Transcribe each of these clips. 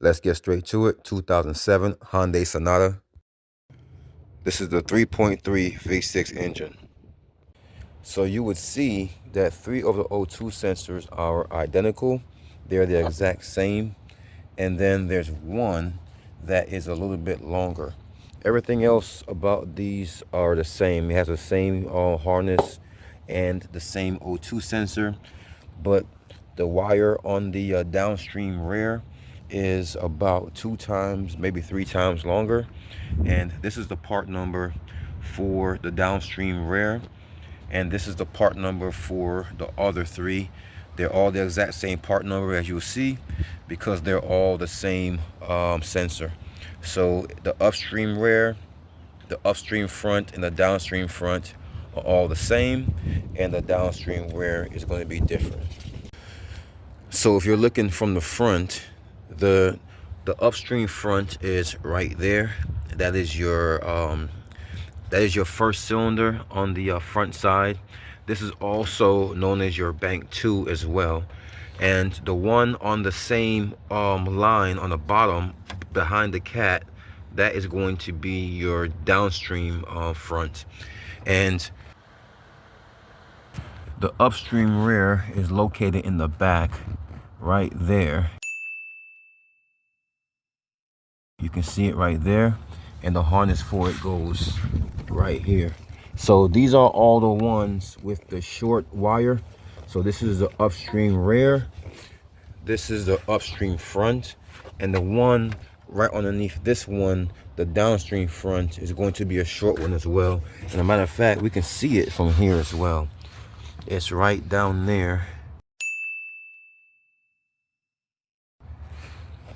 Let's get straight to it. 2007 Hyundai Sonata. This is the 3.3 V6 engine. So you would see that 3 of the O2 sensors are identical. They're the exact same. And then there's one that is a little bit longer. Everything else about these are the same. It has the same harness and the same O2 sensor, but the wire on the downstream rear is about 2 times, maybe 3 times longer. And this is the part number for the downstream rear, and this is the part number for the other 3. They're all the exact same part number, as you'll see, because they're all the same sensor. So the upstream rear, the upstream front, and the downstream front are all the same, and the downstream rear is going to be different. So if you're looking from the front, the upstream front is right there. That is your first cylinder on the front side. This is also known as your bank 2 as well. And the one on the same line on the bottom behind the cat, that is going to be your downstream front. And the upstream rear is located in the back right there. You can see it right there, and the harness for it goes right here. So these are all the ones with the short wire. So this is the upstream rear, this is the upstream front, and the one right underneath this one, the downstream front, is going to be a short one as well. And as a matter of fact, we can see it from here as well. It's right down there.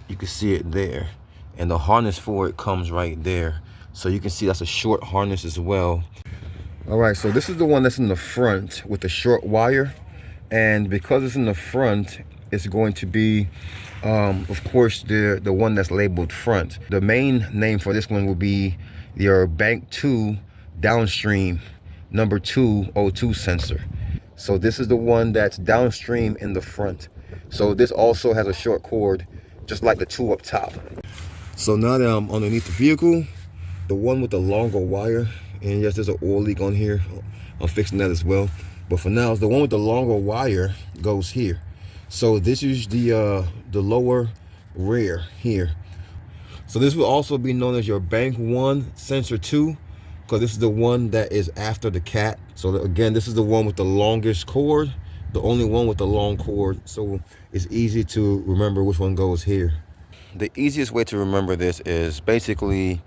You can see it there, and the harness for it comes right there. So you can see that's a short harness as well. All right, so this is the one that's in the front with the short wire, and because it's in the front, it's going to be of course the one that's labeled front. The main name for this one will be your bank 2 downstream number 2 O2 sensor. So this is the one that's downstream in the front. So this also has a short cord, just like the 2 up top. So now that I'm underneath the vehicle, the one with the longer wire, and yes, there's an oil leak on here, I'm fixing that as well. But for now, the one with the longer wire goes here. So this is the lower rear here. So this will also be known as your bank 1 sensor 2, because this is the one that is after the cat. So again, this is the one with the longest cord, the only one with the long cord. So it's easy to remember which one goes here. The easiest way to remember this is basically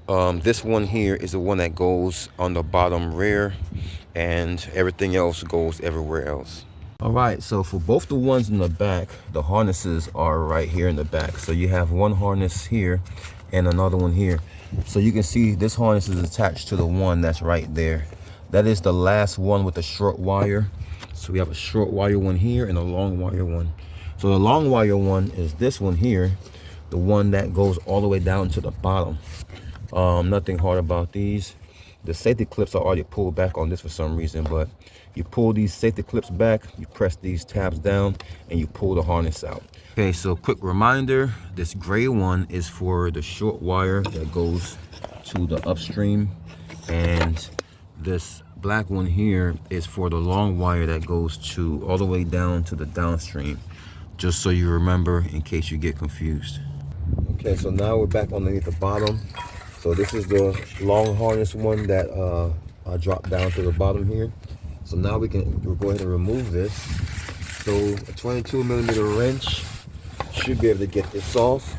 this one here is the one that goes on the bottom rear, and everything else goes everywhere else. All right, so for both the ones in the back, the harnesses are right here in the back. So you have one harness here and another one here. So you can see this harness is attached to the one that's right there. That is the last one with the short wire. So we have a short wire one here and a long wire one. So the long wire one is this one here, the one that goes all the way down to the bottom. Nothing hard about these. The safety clips are already pulled back on this for some reason, but you pull these safety clips back, you press these tabs down, and you pull the harness out. Okay, so quick reminder, this gray one is for the short wire that goes to the upstream, and this black one here is for the long wire that goes to all the way down to the downstream, just so you remember in case you get confused. Okay, so now we're back underneath the bottom. So this is the long harness one that I dropped down to the bottom here. So now we'll go ahead and remove this. So a 22mm wrench should be able to get this off.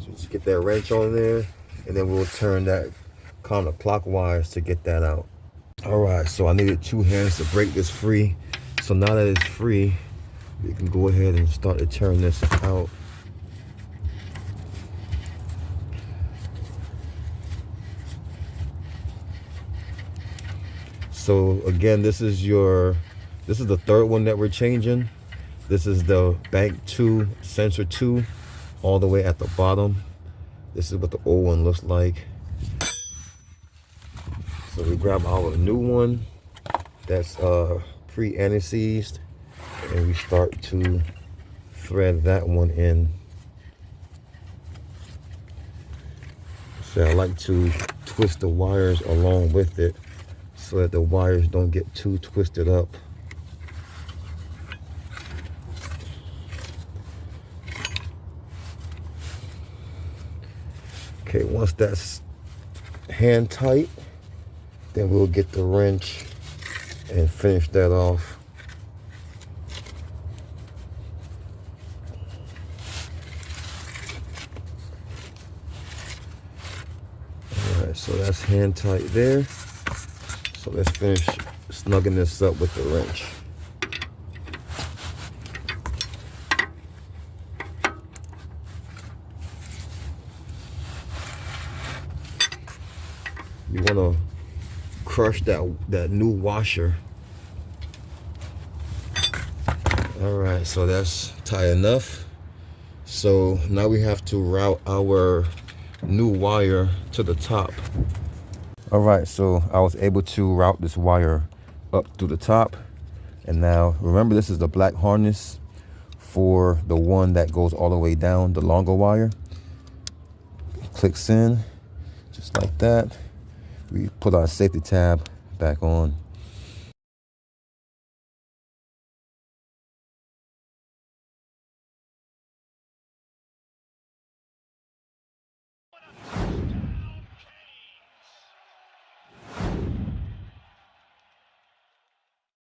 So just get that wrench on there, and then we'll turn that counterclockwise to get that out. All right, so I needed 2 hands to break this free. So now that it's free, we can go ahead and start to turn this out. So again, this is the third one that we're changing. This is the bank 2 sensor 2, all the way at the bottom. This is what the old one looks like. So we grab our new one that's pre-anesthetized, and we start to thread that one in. So I like to twist the wires along with it so that the wires don't get too twisted up. Okay, once that's hand tight, then we'll get the wrench and finish that off. All right, so that's hand tight there. So let's finish snugging this up with the wrench. You want to crush that new washer. All right, so that's tight enough. So now we have to route our new wire to the top. All right, so I was able to route this wire up through the top. And now remember, this is the black harness for the one that goes all the way down, the longer wire. Clicks in just like that. We put our safety tab back on.